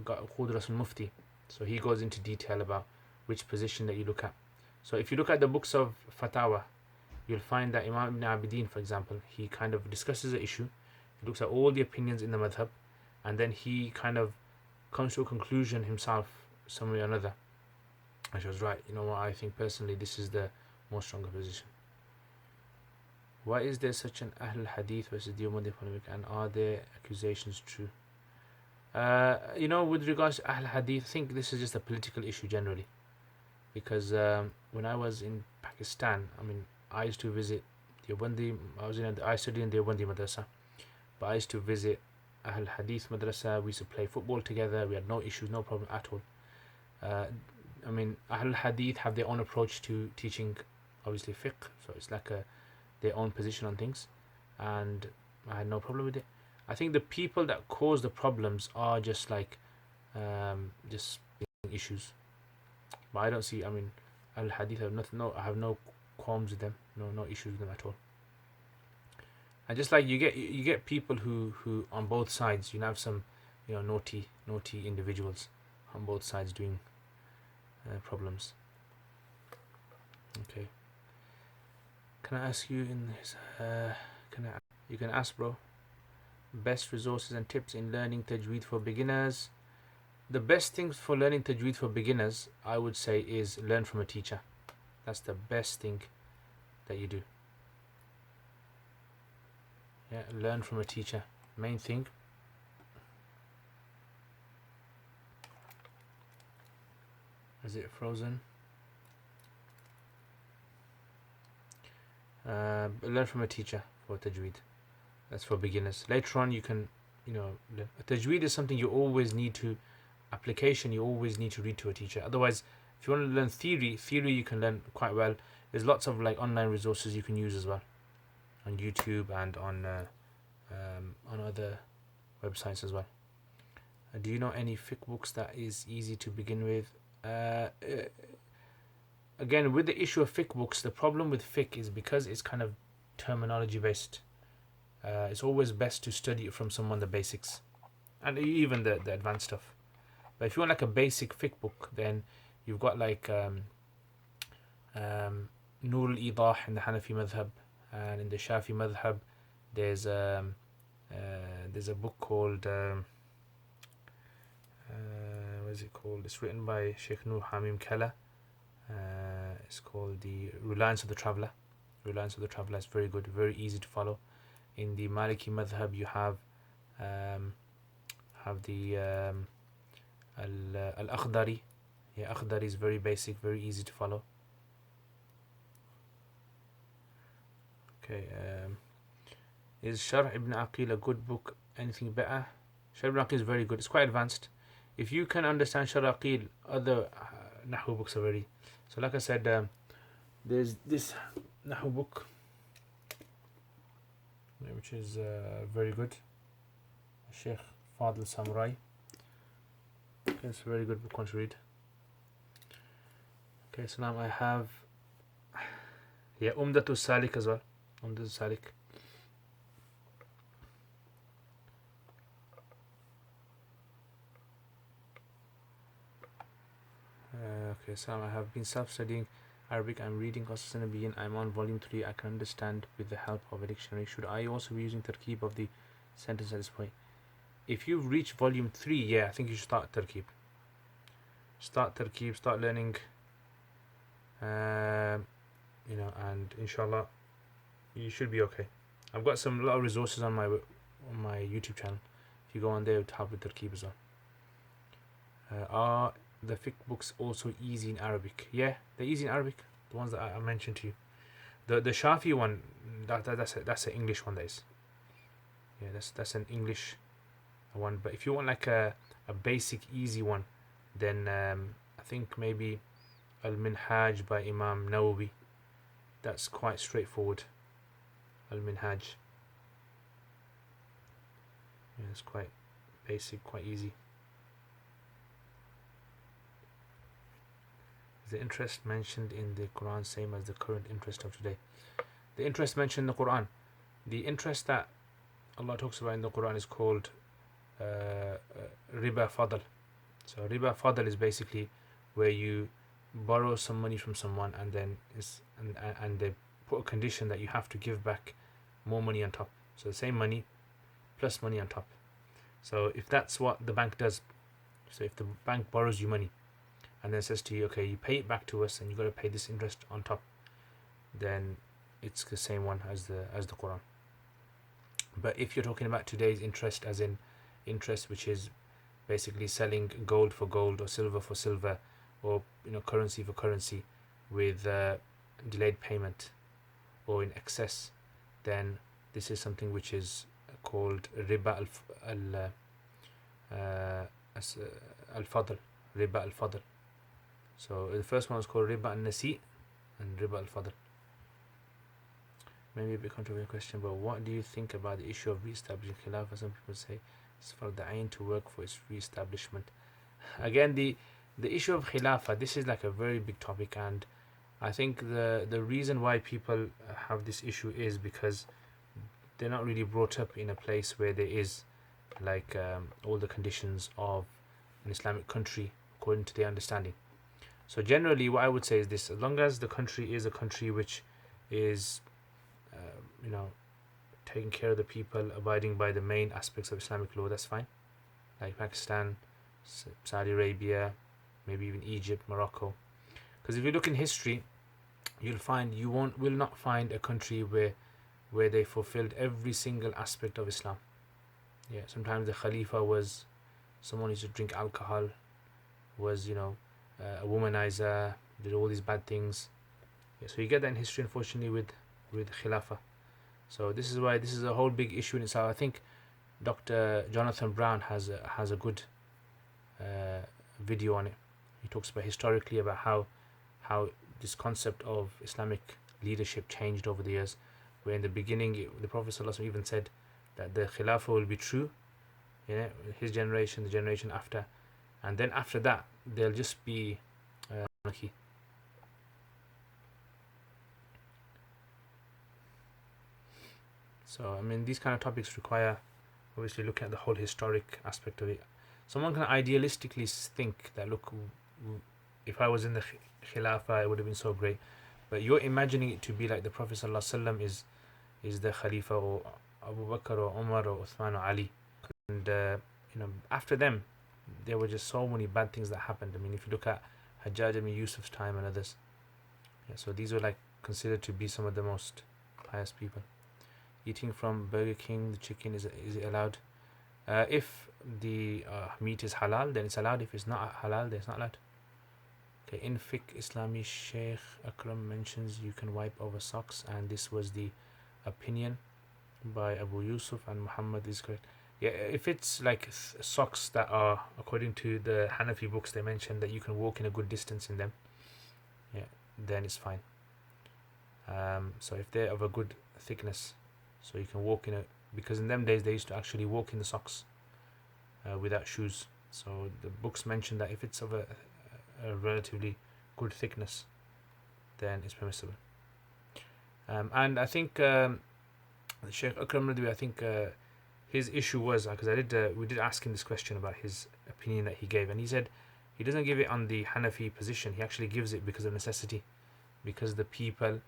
Speaker 1: got Khudras al-Mufti. So he goes into detail about which position that you look at. So if you look at the books of Fatawa, you'll find that Imam Ibn Abidin, for example, he kind of discusses the issue, he looks at all the opinions in the madhab, and then he kind of comes to a conclusion himself, some way or another. And she was right, you know what, I think personally this is the more stronger position. Why is there such an Ahl Hadith versus Deobandi polemic, and are their accusations true? With regards to Ahl Hadith, I think this is just a political issue generally. Because when I was in Pakistan, I used to visit Deobandi. I studied in Deobandi madrasa, but I used to visit Ahl Hadith madrasa. We used to play football together. We had no issues, no problem at all. Ahl Hadith have their own approach to teaching, obviously Fiqh, so it's like their own position on things, and I had no problem with it. I think the people that cause the problems are just like just issues. But I don't see. Al Hadith have nothing. No, I have no qualms with them. No issues with them at all. And just like you get people who on both sides. You have some, naughty individuals on both sides doing problems. Okay. Can I ask you in this? You can ask, bro. Best resources and tips in learning Tajweed for beginners. The best things for learning Tajweed for beginners, I would say, is learn from a teacher. That's the best thing that you do. Yeah, learn from a teacher. Main thing. Is it frozen? Learn from a teacher for Tajweed. That's for beginners. Later on, you can, Tajweed is something you always need to. Application, you always need to read to a teacher. Otherwise, if you want to learn theory you can learn quite well. There's lots of like online resources you can use as well, on YouTube and on other websites as well. Do you know any fiqh books that is easy to begin with? Again, with the issue of fiqh books, the problem with fiqh is because it's kind of terminology based. It's always best to study it from someone, the basics, and even the advanced stuff. But if you want like a basic fiqh book, then you've got like Nur al-Idah in the Hanafi madhab, And in the Shafi madhab, there's a book called what is it called? It's written by Sheikh Nur Hamim Kella. It's called the Reliance of the Traveller. Reliance of the Traveller is very good, very easy to follow. In the Maliki madhab, you have the Al-Akhdari. Yeah, Akhdari is very basic, very easy to follow. Okay, is Sharh ibn Aqil a good book? Anything better? Sharh ibn Aqil is very good. It's quite advanced. If you can understand Sharh Aqil, other Nahu books are very. So, like I said, there's this Nahu book, which is very good. Sheikh Fadl Samurai. Okay, it's a very good book to read. Okay, so now I have Umdatul Salik as well. Umdatul Salik. Okay, so I have been self-studying Arabic. I'm reading Qasas an-Nabiyyin. I'm on volume 3. I can understand with the help of a dictionary. Should I also be using tarkib of the sentence at this point? If you've reached volume 3, yeah, I think you should start tarkib. Start tarkib, start learning, and inshallah, you should be okay. I've got a lot of resources on my YouTube channel. If you go on there, to help with tarkib as well. Are the fiqh books also easy in Arabic? Yeah, they're easy in Arabic. The ones that I mentioned to you. The Shafi one, that's an English one. That is. Yeah, that's an English one. But if you want like a basic easy one, then I think maybe Al-Minhaj by Imam Nawawi. That's quite straightforward. Al-Minhaj. Yeah, it's quite basic, quite easy. Is the interest mentioned in the Quran same as the current interest of today? The interest mentioned in the Quran, the interest that Allah talks about in the Quran is called riba fadl. So riba fadl is basically where you borrow some money from someone and then and they put a condition that you have to give back more money on top. So the same money plus money on top. So if that's what the bank does, so if the bank borrows you money and then says to you, okay, you pay it back to us and you got to pay this interest on top, then it's the same one as the Quran. But if you're talking about today's interest, as in interest which is basically selling gold for gold or silver for silver, or currency for currency with delayed payment or in excess, then this is something which is called riba al-fadl. Riba al-fadl. So the first one is called riba al-nasi and riba al-fadl. Maybe a bit controversial question, but what do you think about the issue of re-establishing Khilafah? Some people say it's for the ayn to work for its re-establishment. Again, the issue of Khilafah, this is like a very big topic, and I think the reason why people have this issue is because they're not really brought up in a place where there is like all the conditions of an Islamic country according to their understanding. So generally what I would say is this: as long as the country is a country which is taking care of the people, abiding by the main aspects of Islamic law, that's fine. Like Pakistan, Saudi Arabia, maybe even Egypt, Morocco. Because if you look in history, you'll find will not find a country where they fulfilled every single aspect of Islam. Yeah, sometimes the Khalifa was someone who used to drink alcohol, was a womanizer, did all these bad things. Yeah, so you get that in history, unfortunately, with Khilafah. So this is why this is a whole big issue in itself. I think Dr. Jonathan Brown has a good video on it. He talks about historically about how this concept of Islamic leadership changed over the years. Where in the beginning, the Prophet ﷺ even said that the Khilafah will be true, his generation, the generation after, and then after that, there'll just be monarchy. So, I mean, these kind of topics require, obviously, looking at the whole historic aspect of it. Someone can idealistically think that, look, if I was in the Khilafah, it would have been so great. But you're imagining it to be like the Prophet ﷺ is is the Khalifa or Abu Bakr or Umar or Uthman or Ali. And after them, there were just so many bad things that happened. I mean, if you look at Hajjaj ibn Yusuf's time and others, so these were like considered to be some of the most pious people. Eating from Burger King, the chicken, is it allowed? If the meat is halal, then it's allowed. If it's not halal, then it's not allowed. Okay, in Fiqh Islami, Sheikh Akram mentions you can wipe over socks, and this was the opinion by Abu Yusuf, and Muhammad is correct. Yeah, if it's like socks that are, according to the Hanafi books, they mention that you can walk in a good distance in them, then it's fine. So if they're of a good thickness, so you can walk in a, because in them days they used to actually walk in the socks without shoes. So the books mention that if it's of a relatively good thickness, then it's permissible. And I think Sheikh Akram Radwi, I think his issue was, because we did ask him this question about his opinion that he gave, and he said he doesn't give it on the Hanafi position. He actually gives it because of necessity, because the people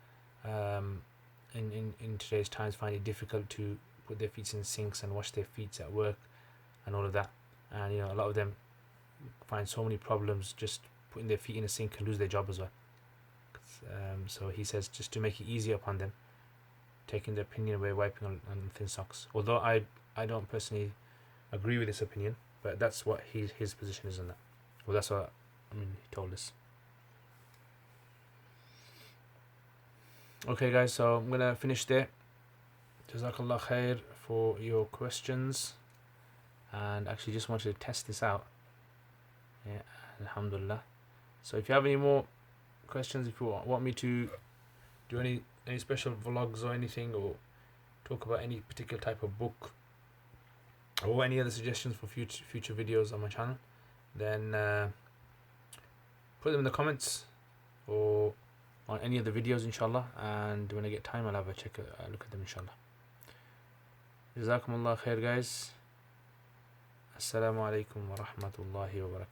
Speaker 1: in today's times find it difficult to put their feet in sinks and wash their feet at work and all of that, and a lot of them find so many problems just putting their feet in a sink and lose their job as well. So he says just to make it easier upon them, taking the opinion away, wiping on thin socks. Although I don't personally agree with this opinion, but that's what his position is on that. Well, that's what he told us. Okay, guys, so I'm gonna finish there. Jazakallah khair for your questions, and actually just wanted to test this out. Yeah, alhamdulillah. So if you have any more questions, if you want me to do any special vlogs or anything, or talk about any particular type of book, or any other suggestions for future videos on my channel, then put them in the comments or on any of the videos, inshallah, and when I get time I'll have a look at them, inshallah. Jazakumullah khair, guys. Assalamu alaikum wa rahmatullahi wa barakatuh.